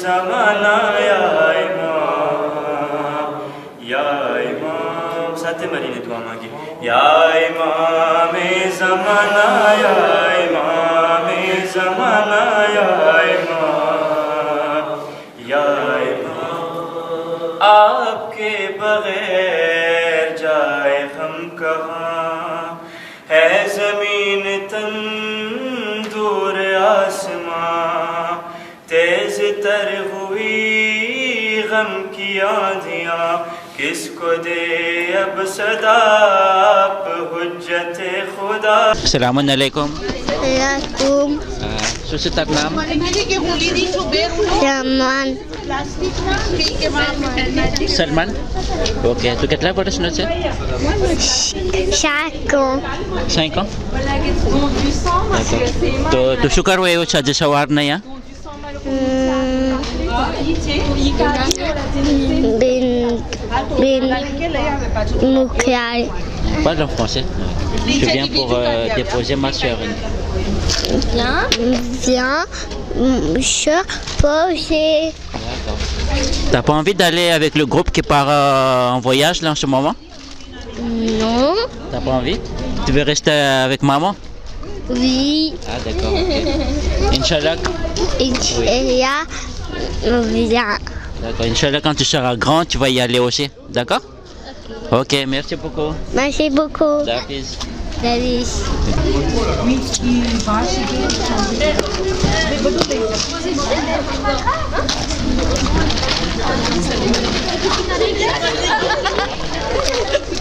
ज़माना या इमाम साथे मरीने दुआ मांगी या इमाम ज़माना या इमाम ज़माना या इमाम आपके बगैर जाए हम कहाँ है ज़मीन तंदूर आसमां तेज तर हुई गम की आंधियाँ किसको दे अब सदा हुज्जत खुदा। Assalamualaikum. Assalamualaikum. Susunod naam? Salman. Salman. Ok. Tu कितना बरस में है? 5 ans. 5 ans. तो शुक्र हुए वो छाजे सवार नहीं है? Ben Mouklar. Parle en français. Je viens pour déposer ma soeur. Viens, monsieur, poser. T'as pas envie d'aller avec le groupe qui part en voyage là en ce moment? Non. T'as pas envie? Tu veux rester avec maman? Oui. Ah d'accord. Okay. Inch'Allah. Inch'Allah. Viens. D'accord. Inch'Allah, quand tu seras grand, tu vas y aller aussi. D'accord? Ok, merci beaucoup. Merci beaucoup. Dafiz. Salut.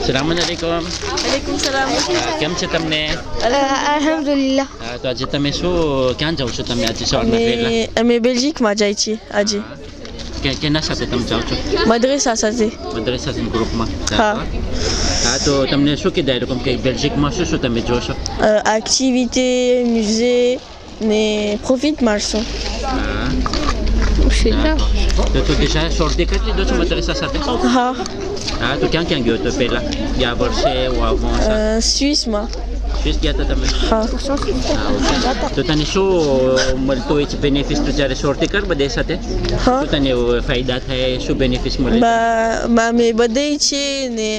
Assalamualaikum. Waalaikumsalam. Kam se tamne? Alhamdulillah. तो आज तमे show कहाँ जाऊ छो तमे आज सवार में फेला અમે બેલ્જિકમાં જાય છીએ આજે કેના સાથે તમે જાઓ છો મદ્રેસા સાથે મદ્રેસા ગ્રુપમાં હા હા તો તમને શું કીધા એ લોકો કે બેલ્જિકમાં શું તમે જોશો activité musée ને profit marchand તો તું déjà sorti કરી દીધો છો મદ્રેસા સાથે હા હા તો ક્યાં ગયો તો પહેલા યા વર્ષે ou avant ça Suisse માં Suisse ગયા હતા તમે હા તો તને શું મળતું હોય છે બેનિફિટ તું જ્યારે sorti કર બધા સાથે હા શું તને ફાયદા થાય શું બેનિફિટ મળે અમે બધાય છે ને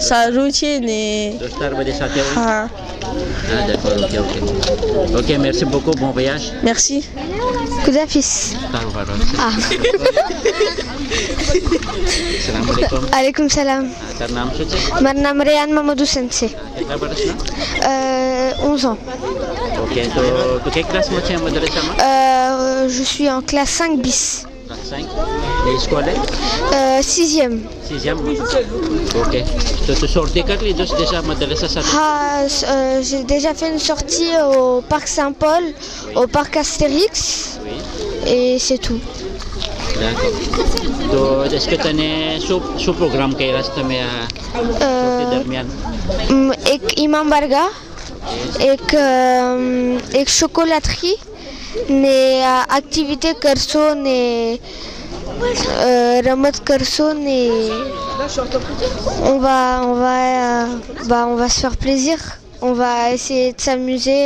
સારું છે ને દોસ્તાર બધા સાથે હોય હા Ah d'accord, ok. Ok, merci beaucoup, bon voyage. merci Koudafis. Ah. Salam alaikum. Alaikum salam. Tar naam શું છે? મારું નામ રેયાન મામદુ સેન્સે. કેટલા વર્ષના? 11 ans. Ok, તો quelle classe માં છે મદ્રેસામાં? Je suis en classe 5 bis. Classe 5. Et scolaire? 6e. 6e. Ok. તો તું sorti કરી લીધો છે déjà મદ્રેસા સાથે? J'ai déjà fait une sortie au parc Saint-Paul, au parc Astérix, Oui. et c'est tout. D'accord. તો est-ce que તને શું programme કર્યા છે તમે આ sortie દરમિયાન? Ek Imam Barga, ek chocolaterie, ne activité करसो ने रमत करसो ने on va se faire plaisir, on va essayer de s'amuser,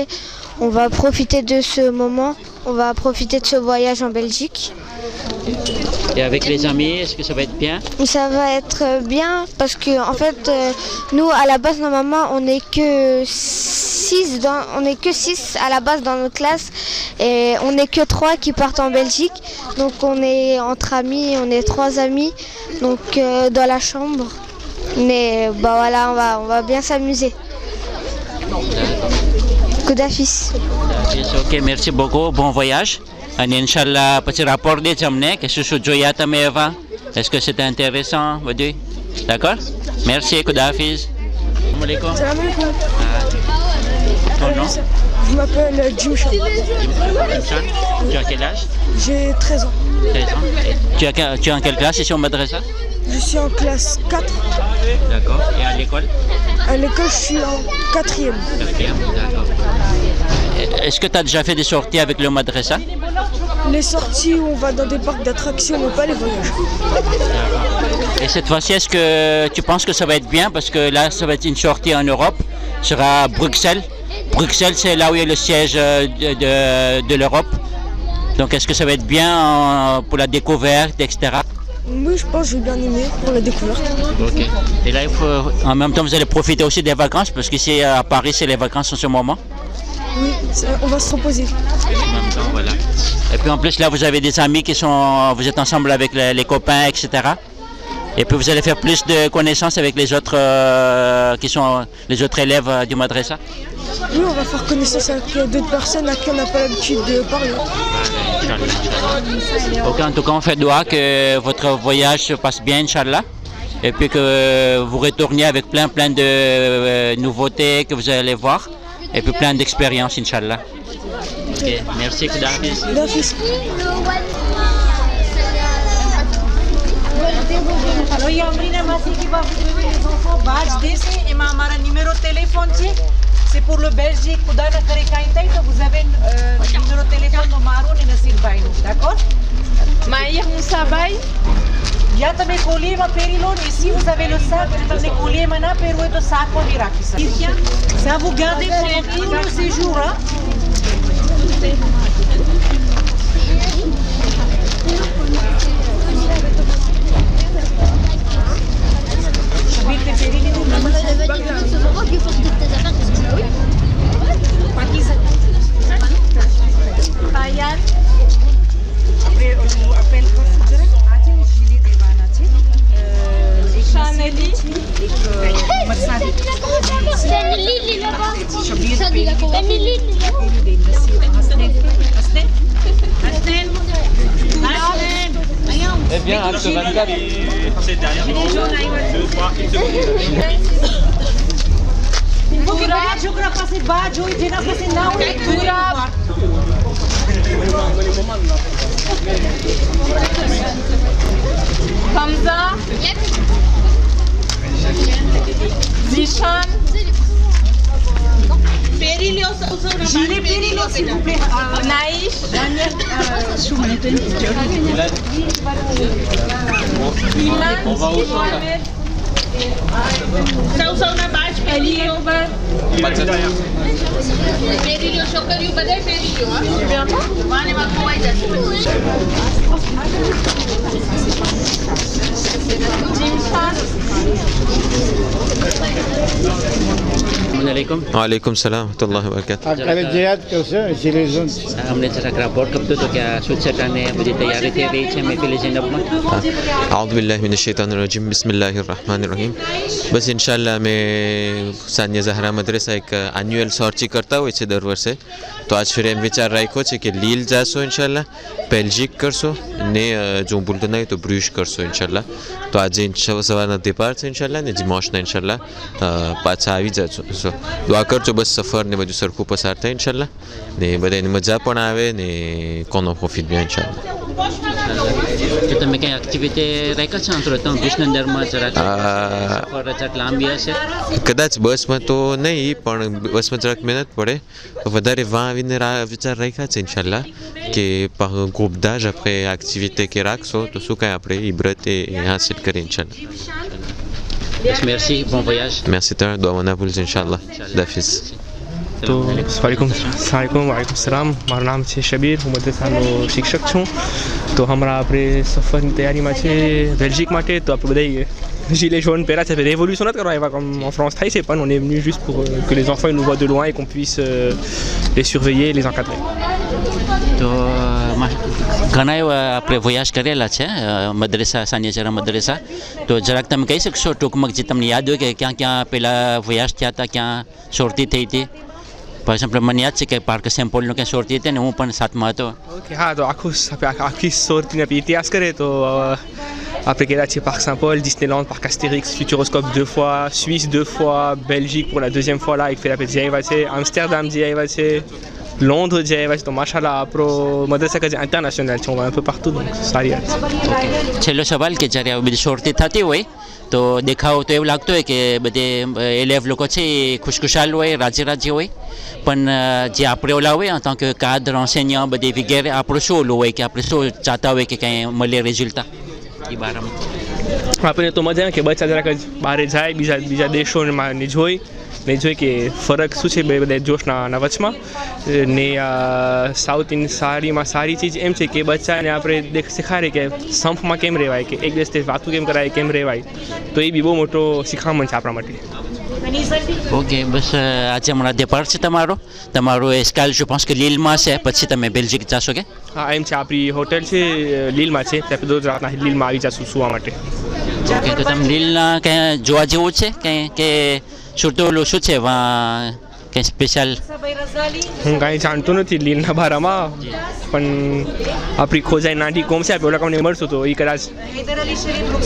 on va profiter de ce moment, on va profiter de ce voyage en Belgique. Et avec les amis, est-ce que ça va être bien? Ça va être bien parce que en fait nous à la base normalement on n'est que 6 à la base dans notre classe et on n'est que 3 qui partent en Belgique, donc on est entre amis, on est 3 amis donc dans la chambre, mais bah voilà on va bien s'amuser. Koudafis. Ok, merci beaucoup, bon voyage. Et Inch'Allah, petit rapport de Jamne, que ce soit Joya Tameva. Est-ce que c'était intéressant, Vadui? D'accord? Merci, Koudafiz. Salam alaikum. Salam alaikum. Ton nom? Je m'appelle Jimshan. Jimshan. Tu as quel âge? J'ai 13 ans. 13 ans. Et tu es en quelle classe ici au madrasa? Je suis en classe 4. D'accord. Et à l'école? À l'école, je suis en 4e. 4e, d'accord. Est-ce que tu as déjà fait des sorties avec le madrasa? Les sorties où on va dans des parcs d'attractions, mais pas les voyages. Et cette fois-ci, est-ce que tu penses que ça va être bien? Parce que là, ça va être une sortie en Europe. Ce sera à Bruxelles. Bruxelles, c'est là où il y a le siège de l'Europe. Donc est-ce que ça va être bien pour la découverte, etc. Oui, je pense que je vais bien aimer pour la découverte. Ok. Et là, en même temps, vous allez profiter aussi des vacances, parce qu'ici à Paris, c'est les vacances en ce moment. Oui, on va se reposer. En même temps, voilà. Et puis en plus, là, vous avez des amis vous êtes ensemble avec les copains, etc. Et puis vous allez faire plus de connaissances avec les autres qui sont les autres élèves du madrasa. Oui, on va faire connaissance avec d'autres personnes à qui on n'a pas l'habitude de parler. Ok, en tout cas, on fait doigt que votre voyage se passe bien, Inch'Allah. Et puis que vous retourniez avec plein de nouveautés que vous allez voir. Et puis plein d'expériences, Inch'Allah. Ok, merci, Khoudafiz. Alors, Yamrina Massi qui va vous donner les enfants badge d'essai et hamaरा numéro de téléphone, c'est pour le Belgique. Khuda na kare kaintai, donc vous avez numéro de téléphone de Maroun et Nasir Baïnou, d'accord? Maïr Moussa Baï. Ya tame collier ma périlone, et si vous avez le sac, vous avez collier mana peroué de sac pour l'Irak. Ça vous gardez pendant tout le séjour, hein? Eh bien, acte 24. C'est derrière. 2, 3, 1 seconde. Jukra passe bajo e jena passe não. Hamza. Zishan. Gilet Périllo, s'il vous plaît. Naïch. On va au champ là. Sauna Baix, Périllo. Périllo, Chocario, Badé, Périllo. Vale, uma coisa. वालेकुम सलाम वरहमतुल्लाहि वबरकातुहू। हमने जरा rapport कब तो क्या सोचा करने मुझे तैयारी थी रही है महफिल ज़ैनब में। आऊज़ु बिल्लाहि मिनश्शैतानिर्रजीम बिस्मिल्लाहिर्रहमानिर्रहीम। बस इंशाल्लाह मैं सानिया ज़हरा मदरसा एक एनुअल सर्च करता हूँ इसे दर वर्षे तो आज फिर एम विचार राखो छे कि लील जासो इंशाल्लाह बेल्जिक करसो ने जो बोलते नहीं तो ब्रूश करसो इंशाल्लाह तो आज इंशाल्लाह सवारना डिपार्ट छे इंशाल्लाह ने दिमाशना इंशाल्लाह पाछा આવી જાજો સો દુઆ કરજો બસ સફર ને બધું સરખું પસાર થાય ઇન્શાલ્લાહ ને બધાને મજા પણ આવે ને કોનો profit bien ઇન્શાલ્લાહ Kita making activity mereka centre tu bisnes derma cerak. Orang cerak lambiya se. કદાચ બસમાં તો નહીં પણ બસમાં જરાક મહેનત પડે વધારે વાં આવીને વિચાર રાખ્યા છે ઇન્શાલ્લાહ કે par groupe d'âge après activité કે રાખશો તો શું કાંઈ આપણે ઇબ્રત એ હાસિલ કરીએ ઇન્શાલ્લાહ. Merci, bon voyage. Merci toi, doa Naples इंशाल्लाह. दाफिज. तो वालेकुम सलाम મારું નામ છે શબીર હું મદ્રસાનો શિક્ષક છું તો હમણાં આપણે સફરની તૈયારીમાં છે બેલ્જિક માટે તો આપણે બધાય gilets jaunes પહેર્યા છે révolution નથી કરવા એવા comme en France થાય છે પણ on est venu juste pour que les enfants ils nous voient de loin et qu'on puisse les surveiller et les encadrer. તો ઘણા એવા આપણે વોયાજ કરેલા છે મદ્રસા સાનિયા ઝહરા મદ્રસા તો જરાક તમે કહી શકશો ટૂંકમાં જે તમને યાદ હોય કે ક્યાં ક્યાં પહેલાં વોયાજ થયા હતા ક્યાં sortie થઈ હતી. Par exemple, મને યાદ છે કે પાર્ક સેમ્પોલનો ક્યાં sortie હતી ને હું પણ સાથમાં હતો. ઓકે હા તો આખી sortie આપણે ઇતિહાસ કરીએ તો après qu'elle a tiré Parc Saint-Paul, Disneyland, Parc Astérix, Futuroscope 2 fois, Suisse 2 fois, Belgique pour la deuxième fois là, il fait la petite Diaïvace, Amsterdam Diaïvace, Londres Diaïvace, donc machallah, pro madrasa international, on va un peu partout donc ça arrive. છેલ્લો સવાલ કે જ્યારે બધી sortie થતી હોય તો દેખાવ તો એવું લાગતું હોય કે બધે એલેવ લોકો છે એ ખુશખુશાલ હોય રાજી હોય પણ જે આપણે ઓલા હોય en tant que cadre enseignant બધી વગેરે આપણું શું ઓલું હોય કે આપણે શું ચાહતા હોય કે કંઈ મળે રિઝલ્ટ એ બારામાં આપણે તો મજા કે બચ્ચા જરાક બહાર જાય બીજા દેશોને જોઈ ને જોઈએ કે ફરક શું છે બે બધા જોશના વચમાં ને સાઉથ ઇન્ડિયન સાડીમાં સારી ચીજ એમ છે કે બચ્ચાને આપણે શીખાડીએ કે સંપમાં કેમ રહેવાય, કે એક દિવસથી વાતું કેમ કરાય, કેમ રહેવાય, તો એ બી બહુ મોટો શિખામણ છે આપણા માટે. ઓકે, બસ આજે હમણાં ડેપાર છે તમારો એસ્કાલ જો pense que લીલમાં છે, પછી તમે બેલ્જિક જશો કે? હા, એમ છે, આપણી હોટેલ છે લીલમાં છે, ત્યાં દરરોજ રાતના લીલમાં આવી જશું સુવા માટે. ઓકે, તો તમે લીલના કંઈ જોવા જેવું છે કંઈ કે શું શું છે કંઈ સ્પેશિયલ? હું કાંઈ જાણતો નથી લીલના બારામાં, પણ આપણી ખોજાઈ નાની કોમ છે, આપણે ઓલા મળશું તો એ કદાચ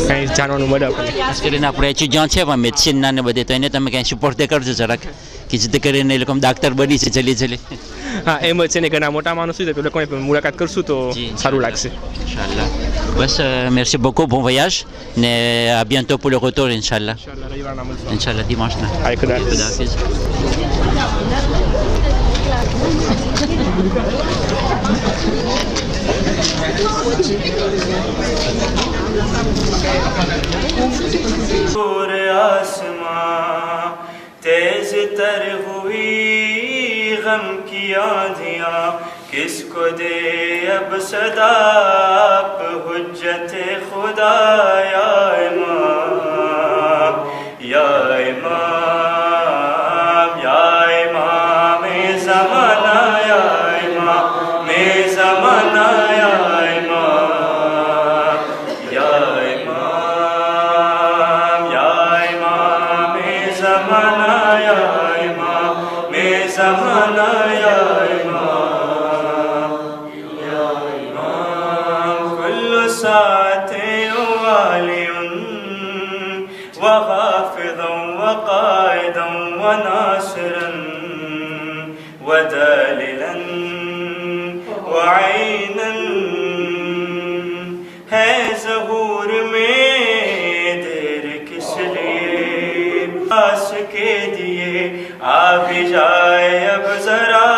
કાંઈ જાણવાનું મળે આપણને. ખાસ કરીને આપણે એચ્યુડન્ટ છે મેડિસિનના ને બધે, તો એને તમે કંઈ સપોર્ટ કરજો જરાક, કે જેથી કરીને એ લોકો ડાક્ટર બની છે જલ્દી. હા, એમ જ છે ને, ઘણા મોટા માણસ હોય તો એ લોકોને મુલાકાત કરશું તો સારું લાગશે. ઇન્શાલ્લાહ. બસ merci beaucoup, bon voyage, ને à bientôt pour le retour, Inch'Allah. Inch'Allah, dimanche. Allez, Khuda आसमां तेज तर हुई गम की आंधियां, किसको दे अब सदा हुज्जत खुदा, या इमाम या इमाम या इमाम ज़माना, या इमाम ज़माना, या इमाम या इमाम या इमाम ज़माना, या इमाम ज़माना, या इमाम या इमाम कुल्लु सातिन वालियुन व हाफ़िज़ुन व क़ाइदुन व नासिरन व दालिलन व ऐनन, है ज़हूर में देर किस लिए, पास के दिए आ भी जाए अब ज़रा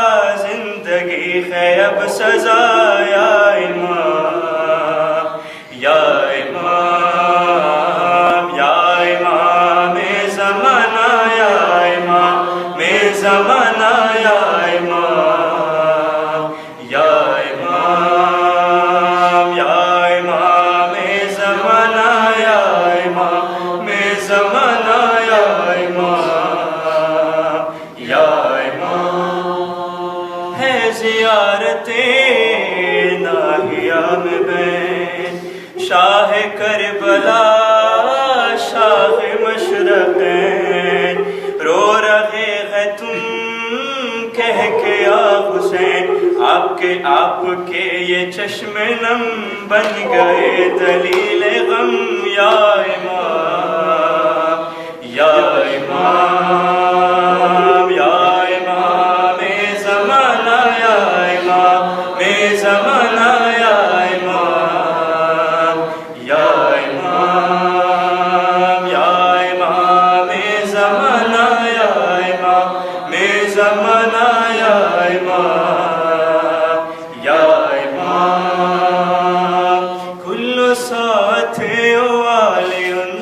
ज़िंदगी है अब सज़ा, या इमाम या इमाम या इमाम ज़माना, या इमाम ज़माना, या इमाम या इमाम या इमाम ज़माना, या इमाम ज़माना, या इमाम या इमाम है ज़ियारते नाहिया में बैन शाह करबला शाह मशरक़ैन, रो रहे हैं तुम कह के या हुसैन, आपके ये चश्मे नम बन गए दलील गम, या इमाम या इमाम या इमाम ज़माना, या इमाम ज़माना, या इमाम या इमाम या इमाम ज़माना, या इमाम ज़माना, या इमाम या इमाम कुल्लु साथिन वालियुन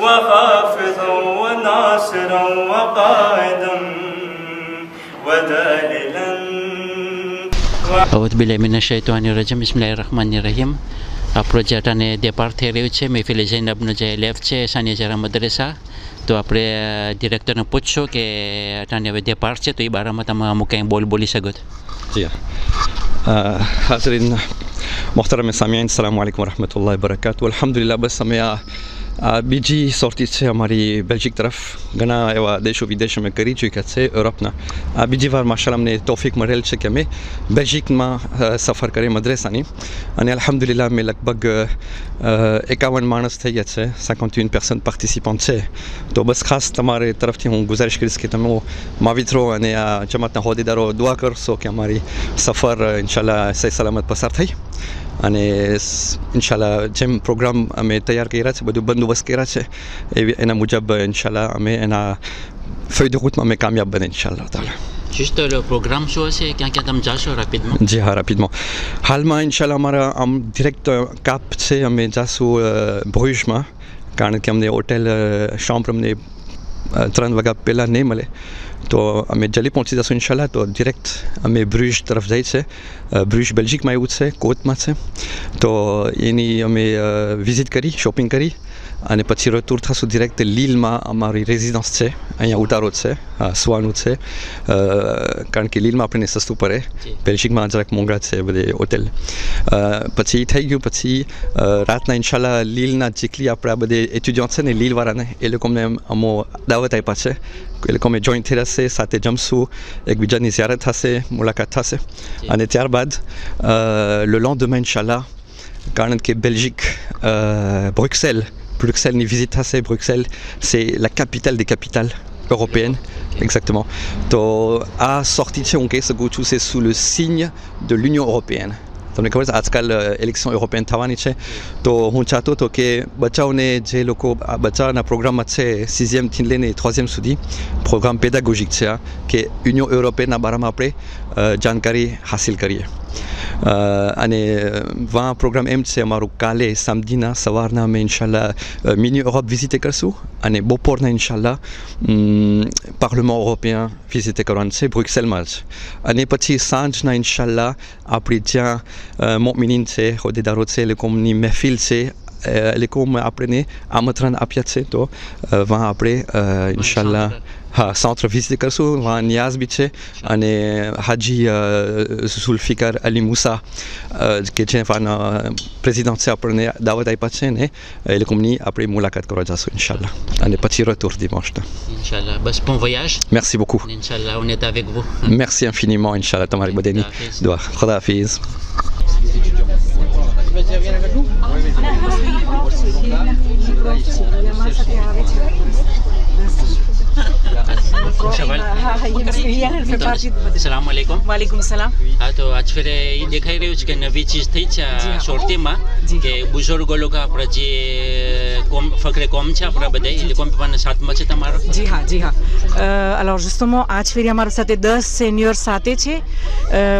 व हाफ़िज़ुन व नासिरुन व क़ाइदुन व दालिलन. أعوذ بالله من الشيطان الرجيم بسم الله الرحمن الرحيم. આ પ્રોજેક્ટ અને ડેપાર થઈ રહ્યું છે મહેફિલ ઝૈનબનો જે લેફ છે સાનિયા ઝહરા મદ્રેસા, તો આપણે ડિરેક્ટરને પૂછશું કે અટાણે હવે ડેપાર છે તો એ બારામાં તમે અમુક કંઈ બોલી શકો છો. جی حاضرین محترم سامعین السلام علیکم ورحمۃ اللہ وبرکاتہ. الحمدللہ બસ અમે બીજી સોર્ટી છે અમારી બેલ્જિક તરફ ઘણા એવા દેશો વિદેશ અમે કરી ચૂક્યા છે યુરોપના. આ બીજી વાર માશાઅલ્લાહ અમને તૌફીક મળેલ છે કે અમે બેલ્જિકમાં સફર કરીએ મદ્રેસાની, અને અલ્હમ્દુલિલ્લાહ અમે લગભગ 51 માણસ થઈ ગયા છે, 51 પર્સન પાર્ટિસિપન્ટ છે. તો બસ ખાસ તમારે તરફથી હું ગુજારિશ કરીશ કે તમે માવિત્રો અને આ જમાતના હોદ્દેદારો દુઆ કરશો કે અમારી સફર ઇન્શાલ્લાહ સહી સલામત પસાર થઈ, અને ઇન્શાલ્લાહ જેમ પ્રોગ્રામ અમે તૈયાર કર્યા છે, બધું બંદોબસ્ત કર્યા છે, એના મુજબ ઇન્શાલ્લાહ અમે એના ફયદોખૂતમાં અમે કામયાબ બને ઇન્શાલ્લાહ તાલા. juste le programme શું હશે, ક્યાં ક્યાં તમે જાશો rapidement? જી હા, rapidement. હાલમાં ઇન્શાલ્લાહ અમારા આમ ડિરેક્ટ કાપ છે, અમે જાશું ભુજમાં, કારણ કે અમને હોટેલ શોમ્પ અમને 3 વાગ્યા પહેલાં નહીં મળે તો અમે જલ્દી પહોંચી જશું ઇન્શાલ્લાહ તો ડિરેક્ટ અમે બ્રુજ તરફ જઈએ છે બ્રુજ બેલ્જિકમાં એવું છે કોટમાં છે તો એની અમે વિઝિટ કરી શોપિંગ કરી અને પછી રટૂર થશું ડિરેક્ટ લીલમાં અમારી રેઝિડન્સ છે અહીંયા ઉતારો છે સુવાનું છે કારણ કે લીલમાં આપણને સસ્તું પડે બેલ્જિકમાં જરાક મોંઘા છે બધે હોટેલ પછી થઈ ગયું પછી રાતના ઇન્શાલ્લાહ લીલના જેટલી આપણા બધે એટ્યુડિયન્ટ છે ને લીલવાળાને એ લોકોને અમો દાવત આપ્યા છે એ લોકો અમે જોઈન્ટ થઈ રહેશે સાથે જમશું એકબીજાની ઝિયારત થશે મુલાકાત થશે અને ત્યારબાદ લે lendemain ઇન્શાલ્લાહ કારણ કે બેલ્જિક Bruxelles ની visite થશે Bruxelles c'est la capitale des capitales européennes exactement તો આ sortie છે હું કહી શકું છું c'est sous le signe de l'Union européenne તમને ખબર છે આજકાલ ઇલેક્શન યુરોપિયન થવાની છે તો હું ચાહતો હતો કે બચ્ચાઓને જે લોકો બચ્ચાઓના પ્રોગ્રામમાં છે 6th લઈને 3th સુધી પ્રોગ્રામ પેડાગોજિક છે કે યુનિયન યુરોપિયનના બારામાં આપણે જાણકારી હાસિલ કરીએ અને વા પ્રોગ્રામ એમ છે અમારું કાલે સામજીના સવારના અમે ઇન્શાલ્લાહ મિની યુરોપ વિઝિટ કરશું અને બપોરના ઇન્શાલ્લાહ પાર્લામેન્ટ યુરોપિયન વિઝિટ કરવાનું છે બ્રુક્સેલમાં જ અને પછી સાંજના ઇન્શાલ્લાહ આપણી જ્યાં મોમિનીન છે હોદ્દેદારો છે એ લોકોની મહેફિલ છે એ લોકોમાં આપણને આમંત્રણ આપ્યા છે તો વા આપણે ઇન્શાલ્લાહ હા centre visite કરશું વા નિયાઝ બી છે અને હાજી ઝુલ્ફિકાર અલી મુસા કે જે પ્રેસિડન્ટ છે આપણને દાવત આપ્યા છે ને એ લોકોની આપણે મુલાકાત કરવા જશું ઇન્શાલ્લાહ અને પછી retour dimanche Inch'Allah. Bas, bon voyage. Merci beaucoup. Inch'Allah, on est avec vous. Merci infiniment, Inch'Allah. Tamari Badeni. Doa. Khoda Hafiz. Assalamu alaikum. वालेकुम सलाम हाँ तो आज फिर ये दिखाई रही है कि नवी चीज़ थी शोरती में कि बुजुर्गों लोग का अपना जे कौम फकरे कौम छे अपना बधाई ये कौम पे साथ में छे तमारो जी हाँ alors justement आज फिर हमारे साथ 10 सीनियर साथे छे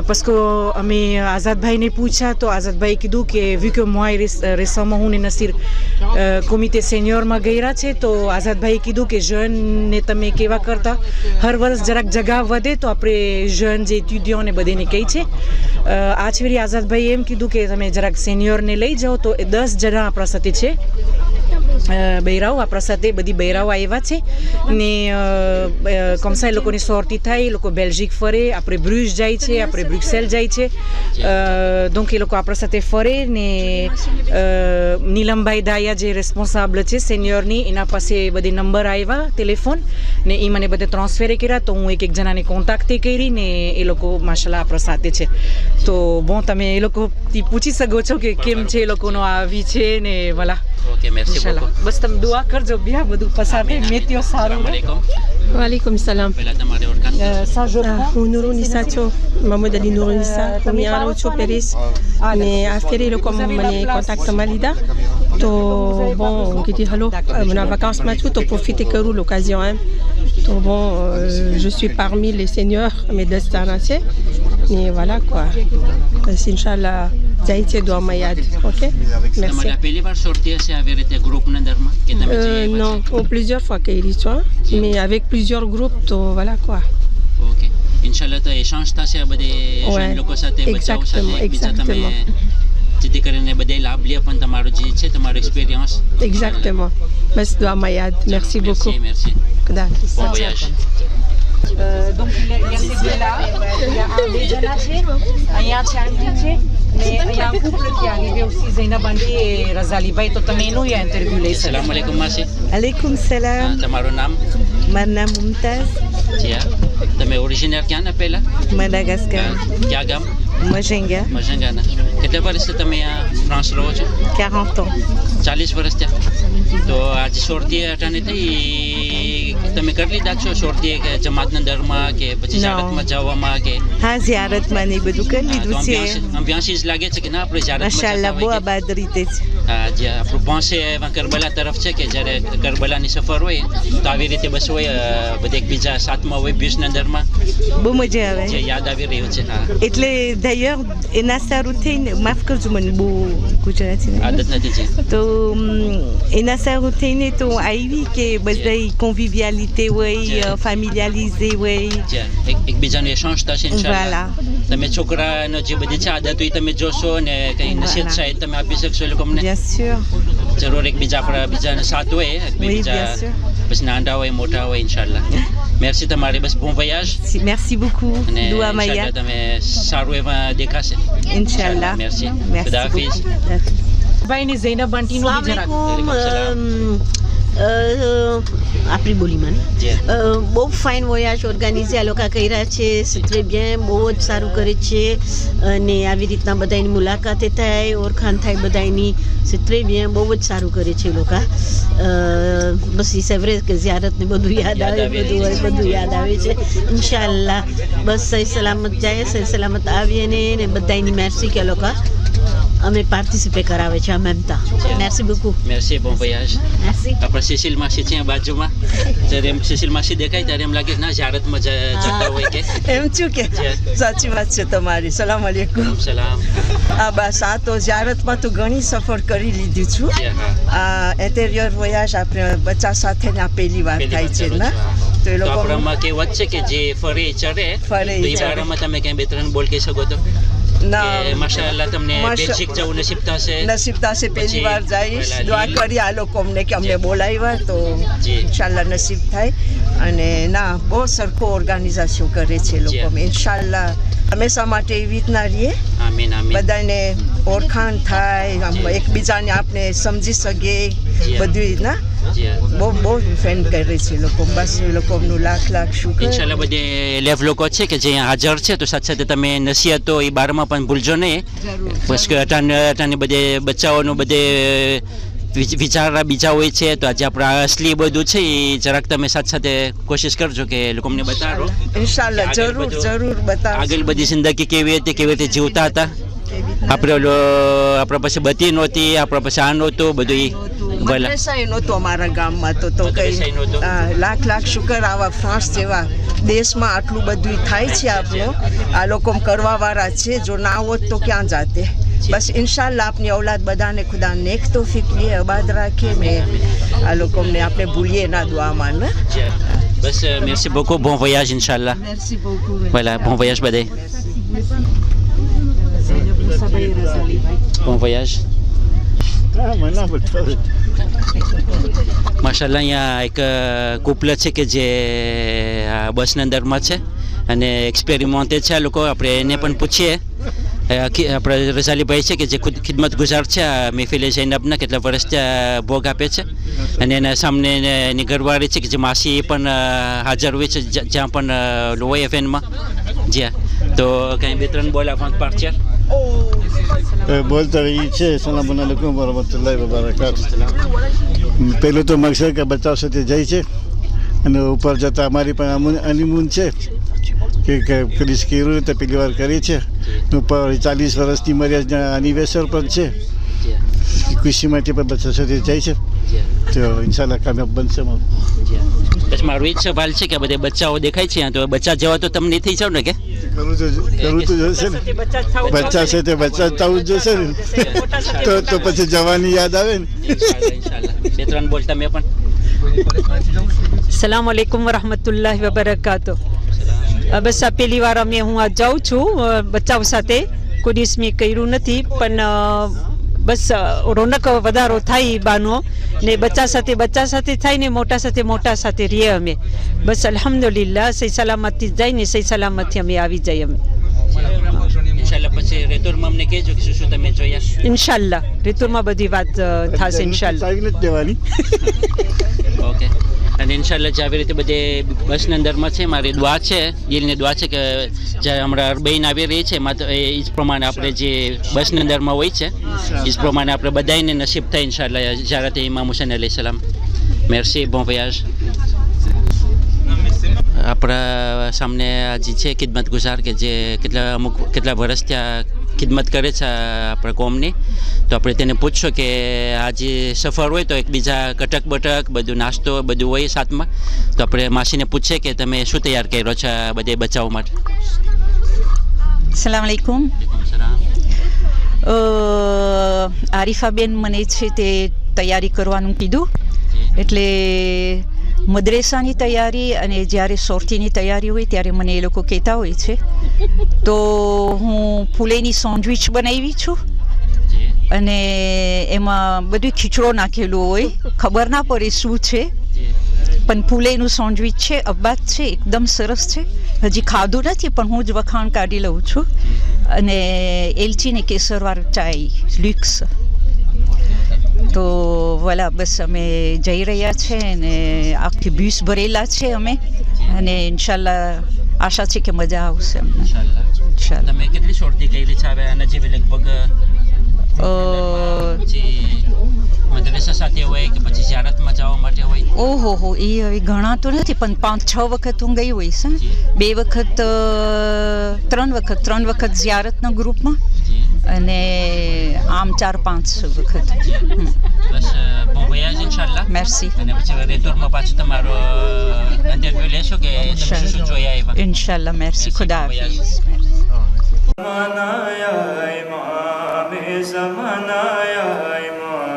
parce que हमें आज़ाद भाई ने पूछा तो आज़ाद भाई कीधु कि vu que moi récemment હું ને નસીર કોમિટે સિનિયર માં ગયેલા છે તો આઝાદ ભાઈ કીધું કે jeune ને તમે કેવા કરતા હર વર્ષ જરાક જગા વધે તો આપણે jeune જે étudiants ને બધાને કહી છે આજ ફરી આઝાદ ભાઈ એમ કીધું કે તમે જરાક સિનિયર ને લઈ જાઓ તો 10 જણા આપણા સાથે છે બૈરાઓ આપણા સાથે બધી બૈરાઓ આવ્યા છે ને કમસા એ લોકોની સોર્ટી થાય એ લોકો બેલ્જિક ફરે આપણે બ્રુજ જાય છે આપણે બ્રુક્સેલ જાય છે donc એ લોકો આપણા સાથે ફરે ને નીલમભાઈ દાયા જે રેસ્પોન્સાબલ છે સિનિયરની એના પાસે બધી નંબર આવ્યા ટેલિફોન ને એ મને બધે ટ્રાન્સફર કર્યા તો હું એક જણાને કોન્ટેક્ટ કરી ને એ લોકો માશાલ્લાહ આપણા સાથે છે તો bon તમે એ લોકોથી પૂછી શકો છો કે કેમ છે એ લોકોનો આવી છે ને voilà Ok, merci beaucoup. બસ તમે દુઆ કરજો bien બધું પસારે મેત્યો સારું Waalaikum salam. Nuru Nisa Cho, Mahmoud Ali Nuru Nisa, Miaro Cho Peris, mais à faire le comme mon contact Malida. To bon, qui dit hello, mon vacances m'a tout, profiter que l'occasion. To bon, je suis parmi les seigneurs, mes destinataires. Et voilà quoi. Inch'Allah, Zaïti doit Mayad. Ok? Merci. Non, plusieurs fois qu'il y soit, mais avec plusieurs groupes, to voilà quoi. Ok. Inch'Allah, tu échanges ta c'est des jeunes locaux ça t'es exactement. જેથી કરીને બધા લાભ લે પણ તમારો જે છે તમારો experience Exactement. Merci doa Mayad. Merci beaucoup. Merci. Bon voyage. donc il y a ces deux-là, il y a un déjà છે અહીંયા છે આંટી છે ને અહીંયા un couple qui est arrivé aussi Zainab Andi et Razali Bhai તો તમે એનું interview લઈ શકો Assalamu alaikum માસી Alaikum salam. તમારું નામ મારું નામ મુમતાઝ જી તમે ઓરિજિનલ ક્યાં ના પહેલા Madagascar. ક્યાં ગામ Majenga. Majangana. કેટલા વર્ષથી તમે આ ફ્રાન્સ રહો છો 40 ans. 40 વર્ષ થયા તો આજે શોર્તી અટાણે થઈ તમે કરી લીધા છો શોર્તી કે જમાતના દરમાં કે પછી ઝારતમાં જવામાં કે હા ઝિયારતમાં ને બધું કરી લીધું છે અમ્બિયાન્સ લાગે છે કે ના આપણે ઝારતમાં માશાઅલ્લાહ બહુ આબાદ રીતે છે હા જે આપણું પહોંચે કરબલા તરફ છે કે જ્યારે કરબલાની સફર હોય તો આવી રીતે બસ હોય બધા એકબીજા સાથમાં હોય ભીષના દરમાં બહુ મજા આવે જે યાદ આવી રહ્યું છે હા એટલે d'ailleurs એના સારું થઈને માફ કરજો મને બહુ ગુજરાતી આદત નથી છે તો એના સારું થઈને તો આવી કે બધા convivialité facilité હોય familiariser હોય એકબીજાનું એક્સચેન્જ થશે ઇન્શાલ્લાહ Voilà. તમે છોકરાનો જે બધી છે આદત હોય તમે જોશો ને કંઈ નસીહત સાહેબ તમે આપી શકશો એ લોકોને Bien sûr. જરૂર એકબીજા આપણા બીજાને સાથ હોય એકબીજા bien sûr. પછી નાના હોય મોટા હોય ઇન્શાલ્લાહ મેર્સી તમારી બસ bon voyage Merci beaucoup. અને Doua Maya. ઇન્શાલ્લાહ તમે સારું એવા દેખાશે Inch'Allah. મેર્સી Merci ખુદા હાફિઝ ભાઈ ની ઝૈનબ આંટી નું બી આપણી બોલીમાં બહુ ફાઇન વોયાજ ઓર્ગેનાઇઝ આ લોકો કર્યા છે સત્રે bien બહુ જ સારું કરે છે અને આવી રીતના બધાની મુલાકાતે થાય ઓળખાણ થાય બધાની સત્રે bien બહુ જ સારું કરે છે લોકો બસ એ સેવરે કે ઝિયારત ને બધું યાદ આવે બધું યાદ આવે છે ઇન્શાલ્લાહ બસ સહી સલામત જાય સહી સલામત આવીએ ને બધાની મેર્સી કે લોકો અમે પાર્ટિસિપેટ કરાવે છે આ મેમ તા મેર્સી beaucoup મેર્સી bon voyage merci આપણે સુશીલ માસી છે બાજુમાં જ્યારે એમ સુશીલ માસી દેખાય ત્યારે એમ લાગે ના ઝિયારતમાં જતા હોય કે એમ છું કે સાચી વાત છે તમારી સલામ અલેકુમ સલામ બસ આ તો ઝિયારતમાં તો ઘણી સફર કરી લીધી છું આ ઇન્ટેરિયર વોયાજ આપણે બચ્ચા સાથે ના પહેલી વાર થાય છે ને તો એ લોકો આપણામાં કહેવત છે કે જે ફરે ચરે તો એ બારામાં તમે કંઈ બે ત્રણ બોલ કહી શકો તો ના માશાઅલ્લાહ તમને બેલ્જિક જવું નસીબ થશે પહેલી વાર જઈશ દુઆ કરી આ લોકો અમને કે અમને બોલાવ્યા તો ઇન્શાલ્લાહ નસીબ થાય અને ના બહુ સરખો ઓર્ગેનાઇઝેશન કરે છે લોકો ઇન્શાલ્લાહ હંમેશા માટે એવી રીતના રહીએ આમીન આમીન બધાને ઓળખાણ થાય એકબીજાને આપણે સમજી શકીએ બધું ના બહુ ફેન કરે છે લોકો બસ એ લોકોનું લાખ શુક્ર ઇન્શાલ્લાહ બધે લેવ લોકો છે કે જે હાજર છે તો સાથે સાથે તમે નસીહતો એ બારમાં પણ ભૂલજો નહીં બસ કે અટાને બધે બચ્ચાઓનું બધે વિચાર બીજા હોય છે તો આજે આપણા અસલી બધું છે એ જરાક તમે સાથે સાથે કોશિશ કરજો કે લોકોને બતાવો ઇન્શાલ્લાહ જરૂર બતાવો આગળ બધી જિંદગી કેવી હતી કેવી રીતે જીવતા હતા આપણા પાસે બધી નહોતી આપણા પાસે આ નહોતું બધું મદ્રેસા નહોતું અમારા ગામમાં તો કઈ લાખ શુકર આવા ફ્રાન્સ જેવા દેશમાં આટલું બધું થાય છે આપણું આ લોકો કરવા વાળા છે જો ના હોત તો ક્યાં જાતે બસ ઇન્શાલ્લાહ આપની औलाद બધાને ખુદા નેક તૌફીક દે આબાદ રાખે ને આ લોકોને આપણે ભૂલીએ ના દુઆમાં ને બસ merci beaucoup bon voyage inchallah merci beaucoup voilà bon voyage બધે bon voyage માશાલ્લાહ અહીંયા એક કુપલ છે કે જે બસના અંદરમાં છે અને એક્સપેરિમેન્ટ છે આ લોકો આપણે એને પણ પૂછીએ આપણે રઝાલીભાઈ છે કે જે ખુદ ખિદમત ગુજાર છે આ મહેફિલે જૈનબના કેટલા વર્ષ ત્યાં ભોગ આપે છે અને એના સામે એની ઘરવાળી છે કે જે માસી પણ હાજર હોય છે જ્યાં પણ હોય એફએનમાં જ્યાં તો કંઈ બે ત્રણ બોલ આપવા પાડશે બોલતા રહી છે સલામ અલૈકુમ વરહમતુલ્લાહિ વબરકાતુહ પહેલું તો મકસદ કે બચ્ચાઓ સાથે જાય છે અને ઉપર જતાં અમારી પણ હનીમૂન છે કે કરીશ કર્યું તો પહેલી વાર કરી છે ઉપર 40 વર્ષની મેરેજના એનિવર્સરી પણ છે ખુશી માટે પણ બચ્ચા સાથે જાય છે તો ઇન્શાલ્લાહ કામયાબ બનશે બસ મારું એ જ સવાલ છે કે બધે બચ્ચાઓ દેખાય છે તો બચ્ચા જેવા તો તમે નહીં થઈ જાવ ને કે કરવું તો જોશે ને બચ્ચા સાથે બચ્ચા થવું જોશે ને તો પછી જવાની યાદ આવે ને ઇન્શાલ્લાહ બે ત્રણ બોલ તમે પણ સલામ અલેકુમ વરહમતુલ્લાહિ વબરકાતુહ બસ આ પહેલી વાર અમે હું આ જાઉં છું બચ્ચાઓ સાથે કોઈ દિવસ મેં કર્યું નથી પણ બસ રોનક વધારો થાય બાનો ને બચ્ચા સાથે થાય ને મોટા સાથે રહીએ અમે બસ અલ્હમ્દુલિલ્લાહ સહી સલામતથી જાય ને સહી સલામતથી અમે આવી જઈએ અમે ઇન્શાલ્લાહ પછી રેતુરમાં અમને કહેજો કે શું તમે જોયા ઇન્શાલ્લાહ રેતુરમાં બધી વાત થશે ઇન્શાલ્લાહ ઓકે અને ઇન્શાલ્લાહ જે આવી રીતે બધે બસની અંદરમાં છે મારી દુઆ છે દિલની દુઆ છે કે જ્યારે હમણાં અરબૈન આવી રહી છે એ જ પ્રમાણે આપણે જે બસની અંદરમાં હોય છે એ જ પ્રમાણે આપણે બધાને નસીબ થાય ઇન્શાલ્લાહ જ્યારે તે ઇમામ હુસૈન અલૈહિ સલામ મેર્સી bon voyage આપણા સામને આજે છે ખિદમત ગુજાર કે જે કેટલા વર્ષ ત્યાં ખિદમત કરે છે આપણા કોમની તો આપણે તેને પૂછશો કે આજે સફર હોય તો એકબીજા કટક બટક બધું નાસ્તો બધું હોય સાથમાં તો આપણે માસીને પૂછીએ કે તમે શું તૈયાર કર્યો છે બધે બચાવ માટે સલામ અલૈકુમ આરિફાબેન મને છે તે તૈયારી કરવાનું કીધું એટલે મદ્રેસાની તૈયારી અને જ્યારે સોર્ટીની તૈયારી હોય ત્યારે મને એ લોકો કહેતા હોય છે તો હું ફૂલેની સેન્ડવિચ બનાવી છું અને એમાં બધું ખીચડો નાખેલું હોય ખબર ના પડે શું છે પણ ફૂલેનું સેન્ડવિચ છે અબાદ છે એકદમ સરસ છે હજી ખાધું નથી પણ હું જ વખાણ કાઢી લઉં છું અને એલચી ને કેસરવાળું ચાય લ્યુક્સ તો voilà બસ અમે જઈ રહ્યા છે અને આખી બસ ભરેલા છે અમે અને ઇન્શાલ્લાહ આશા છે કે મજા આવશે અમને ઇન્શાલ્લાહ તમે કેટલી શોર્ટી કરી છે હવે આના જેવી લગભગ મદ્રેસા સાથે હોય કે પછી ઝિયારતમાં જવા માટે હોય ઓહો હો એ હવે ઘણા તો નથી પણ 5-6 વખત હું ગઈ હોઈશ 2 વખત 3 વખત ઝિયારતના ગ્રુપમાં અને આમ 4-5 વખત બસ bon voyage ઇન્શાલ્લાહ merci અને પછી રેટોરમાં પાછું તમારો ઇન્ટરવ્યુ લેશો કે તમે શું જોયા આવ્યા ઇન્શાલ્લાહ merci ખુદા હાફિઝ मनाया इमाम ज़मानाया इमाम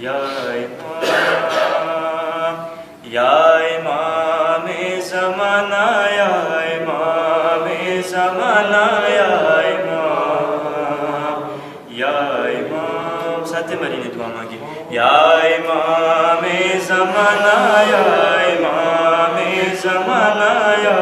या इमाम ज़मानाया इमाम ज़मानाया इमाम या इमाम साथ मरीने दुआ मांगी या इमाम ज़मानाया इमाम ज़मानाया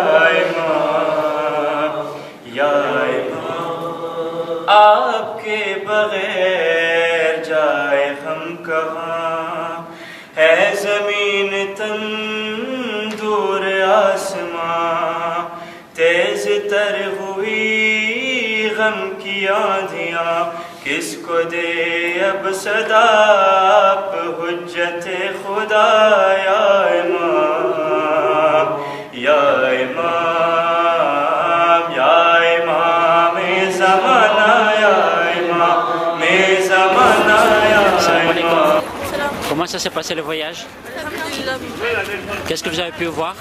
आपके बगैर जाए हम कहाँ है ज़मीन तंदूर आसमां तेज तर हुई गम की आंधियाँ किसको दे अब सदा आप हुज्जत खुदा या इमाम या इमाम या इमाम ज़माना या इमाम ज़माना या इमाम. Comment ça s'est passé le voyage? Qu'est-ce que vous avez pu voir?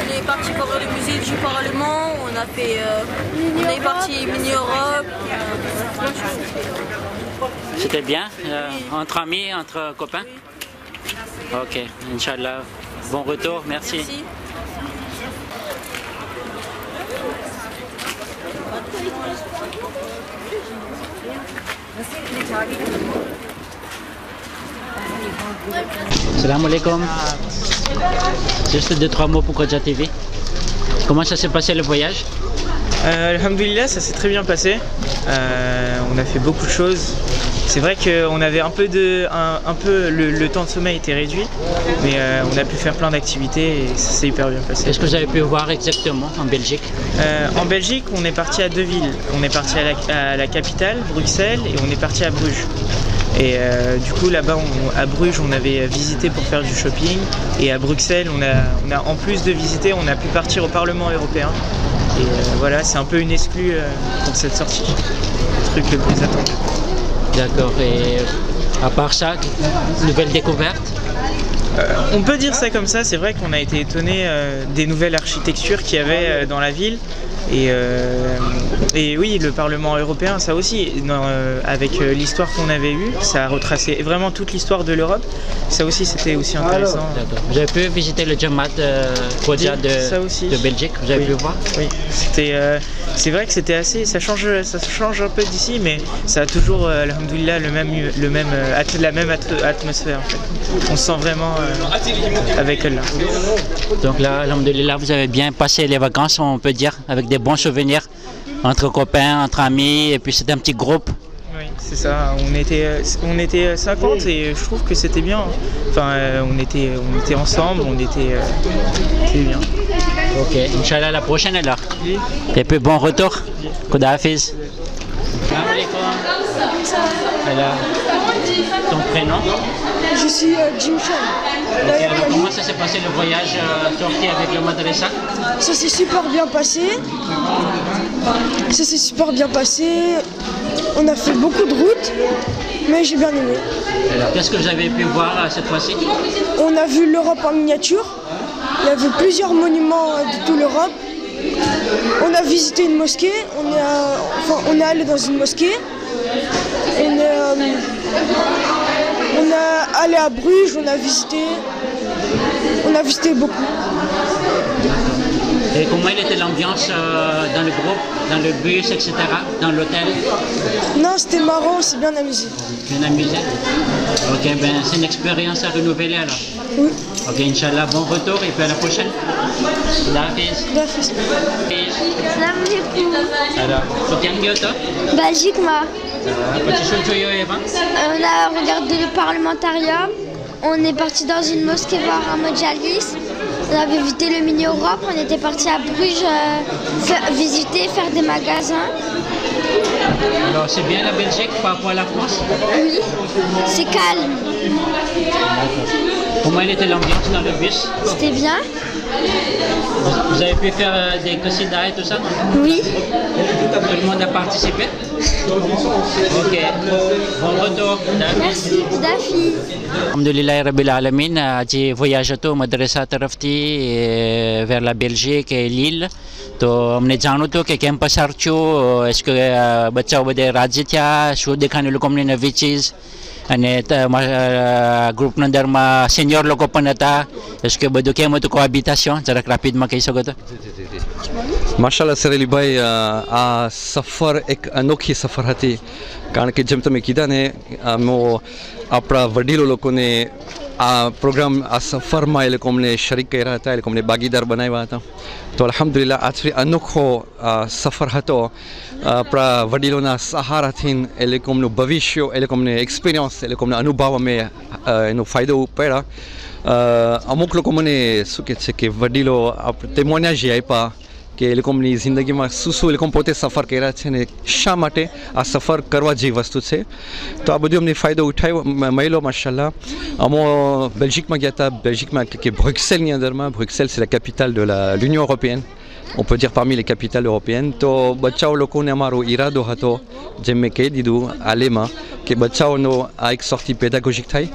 On est parti pour voir le musée du Parlement, on est parti mini-Europe. C'était bien? Entre amis, entre copains? Ok, Inch'Allah. Bon retour, merci. Salam alaikum. Juste 2-3 mots pour Kodja TV. Comment ça s'est passé le voyage? Alhamdulillah, ça s'est très bien passé. On a fait beaucoup de choses. C'est vrai qu'on avait un peu le temps de sommeil était réduit, mais on a pu faire plein d'activités et ça s'est hyper bien passé. Qu'est-ce que vous avez pu voir exactement en Belgique? En Belgique, on est parti à 2 villes. On est parti à la capitale, Bruxelles, et on est parti à Bruges. Et du coup là-bas à Bruges on avait visité pour faire du shopping et à Bruxelles on a en plus de visiter on a pu partir au Parlement européen et voilà c'est un peu une exclue pour cette sortie, le truc le plus attendu. D'accord, et à part ça, nouvelles découvertes? On peut dire ça comme ça, c'est vrai qu'on a été étonné des nouvelles architectures qu'il y avait dans la ville. Et oui, le Parlement européen, ça aussi, avec l'histoire qu'on avait eue, ça a retracé vraiment toute l'histoire de l'Europe. Ça aussi, c'était aussi intéressant. Vous avez pu visiter le Jamaat Kodja de Belgique, vous avez pu voir? Oui, c'est vrai que c'était assez, ça change un peu d'ici, mais ça a toujours, alhamdoulilah, la même atmosphère en fait. On se sent vraiment avec Allah. Donc là, alhamdoulilah, vous avez bien passé les vacances, on peut dire, avec des bons souvenirs entre copains, entre amis, et puis c'était un petit groupe. Oui, c'est ça, on était 50 et je trouve que c'était bien. Enfin, on était ensemble, c'était bien. Ok, Inch'Allah, la prochaine alors. Oui. Et puis bon retour. Kouda Hafiz. Salam alaikum. Voilà. Ton prénom? Je suis Jim Chan. Okay, alors comment ça s'est passé le voyage sorti avec le madrasa? Ça s'est super bien passé. On a fait beaucoup de routes, mais j'ai bien aimé. Alors qu'est-ce que vous avez pu voir cette fois-ci? On a vu l'Europe en miniature. Il y avait plusieurs monuments de toute l'Europe. On a visité une mosquée. On est allé dans une mosquée. On est allé à Bruges, on a visité beaucoup. Et comment était l'ambiance dans le groupe, dans le bus, etc., dans l'hôtel? Non, c'était marrant, on s'est bien amusé. Bien amusé? Ok, ben c'est une expérience à renouveler alors. Oui. Ok, Inch'Allah, bon retour et puis à la prochaine. Dafiz. Salam alaikum. Alors, Soutiens-toi? Belgique, moi. On a regardé le parlementariat. On est parti dans une mosquée voir un Mojalis. On avait visité le mini-Europe. On était parti à Bruges visiter, faire des magasins. Alors, c'est bien la Belgique par rapport à la France? Oui, c'est calme. Comment était l'ambiance dans le bus? C'était bien. Vous avez pu faire des qasidas et tout ça? Oui. Tout le monde a participé? Ok. Bon retour. Merci, Dafi. Alhamdulillah Rabbil Alamin, આજે voyage હતો મદ્રસા તરફથી vers la Belgique et Lille. તો અમને જાણવું હતું કે કેમ પસાર થયું, est-ce que બચ્ચાઓ બધે રાજી થયા, શું દેખાણી લોકો અમને નવી ચીજ, અને ગ્રુપના અંદરમાં સિનિયર લોકો પણ હતા, est-ce que બધું કેમ હતું કોહાબિટેશન, જરાક રાપિડમાં કહી શકો તો? માશાલ્લાહ સરેલીભાઈ, આ સફર એક અનોખી સફર હતી, કારણ કે જેમ તમે કીધા ને, આપણા વડીલો લોકોને આ પ્રોગ્રામ, આ સફરમાં એ લોકો અમને શરીક કર્યા હતા, એ લોકો અમને ભાગીદાર બનાવ્યા હતા. તો અલ્હમ્દુલિલ્લાહ આજથી અનોખો સફર હતો. આપણા વડીલોના સહારાથી એ લોકો અમનું ભવિષ્ય, એ લોકો અમને એક્સપિરિયન્સ, એ લોકો અમને અનુભવ, અમે એનો ફાયદો પડ્યા. અમુક લોકો મને શું કહે છે કે વડીલો ટેમોનિયાજી આપ્યા કે એ લોકોની જિંદગીમાં શું એ લોકો પોતે સફર કર્યા છે ને શા માટે આ સફર કરવા જેવી વસ્તુ છે. તો આ બધું અમને ફાયદો ઉઠાવ્યો મળ્યો માશાલ્લાહ. અમો બેલ્જિકમાં ગયા હતા, બેલ્જિકમાં કે બ્રુક્સેલની અંદરમાં. બ્રુક્સેલ c'est la capitale de l'Union européenne, on peut dire parmi les capitales européennes. તો બચ્ચાઓ લોકોને અમારો ઈરાદો હતો, જેમ મેં કહી દીધું આલેમાં, કે બચ્ચાઓનો આ એક સોર્ટી પેડાગોજિક થાય.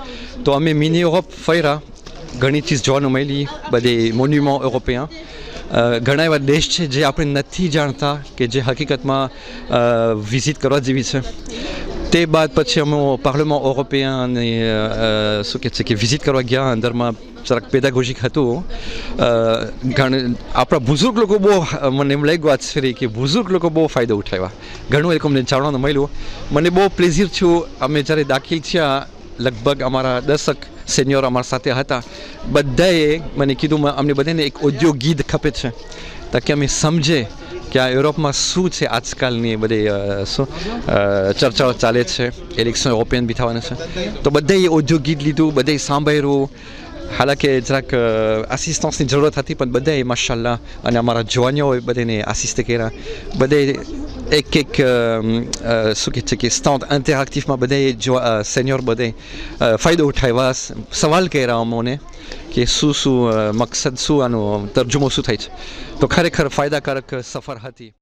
તો અમે મિની યુરોપ ફર્યા, ઘણી ચીજ જોવાનું મળી, બધે મોન્યુમેન્ટ européens. ઘણા એવા દેશ છે જે આપણે નથી જાણતા, કે જે હકીકતમાં વિઝિટ કરવા જેવી છે. તે બાદ પછી અમે પાર્લામેન્ટ européen શું કહે છે કે વિઝિટ કરવા ગયા. અંદરમાં જરાક પેડાગોજિક હતું. આપણા બુઝુર્ગ લોકો બહુ, મને એમ લાગ્યું આજ ફરી કે બુઝુર્ગ લોકો બહુ ફાયદો ઉઠાવ્યા. ઘણું એ લોકો અમને જાણવાનું મળ્યું. મને બહુ પ્લેઝર થયું. અમે જ્યારે દાખલ થયા, લગભગ અમારા 10 સિનિયર અમારા સાથે હતા. બધાએ મને કીધું, અમને બધાને એક ઉદ્યોગગીત ખપે છે, તાકે અમે સમજે કે આ યુરોપમાં શું છે. આજકાલની બધી શું ચર્ચાઓ ચાલે છે, ઇલેક્શન યુરોપિયન બી થવાના છે. તો બધાએ ઉદ્યોગગીત લીધું, બધાએ સાંભળ્યું. હાલાકે જરાક આસિસ્ટન્સની જરૂરત હતી, પણ બધાએ માશાલ્લાહ, અને અમારા જવાનીઓએ બધાને આસિસ્ટ કર્યા. બધાએ એક શું કહે છે કે સ્ટાન્ડ ઇન્ટરેક્ટિવમાં બધાએ સિનિયર બધાએ ફાયદો ઉઠાવ્યા, સવાલ કર્યા અમોને કે શું મકસદ, શું આનો તર્જુમો શું થાય છે. તો ખરેખર ફાયદાકારક સફર હતી.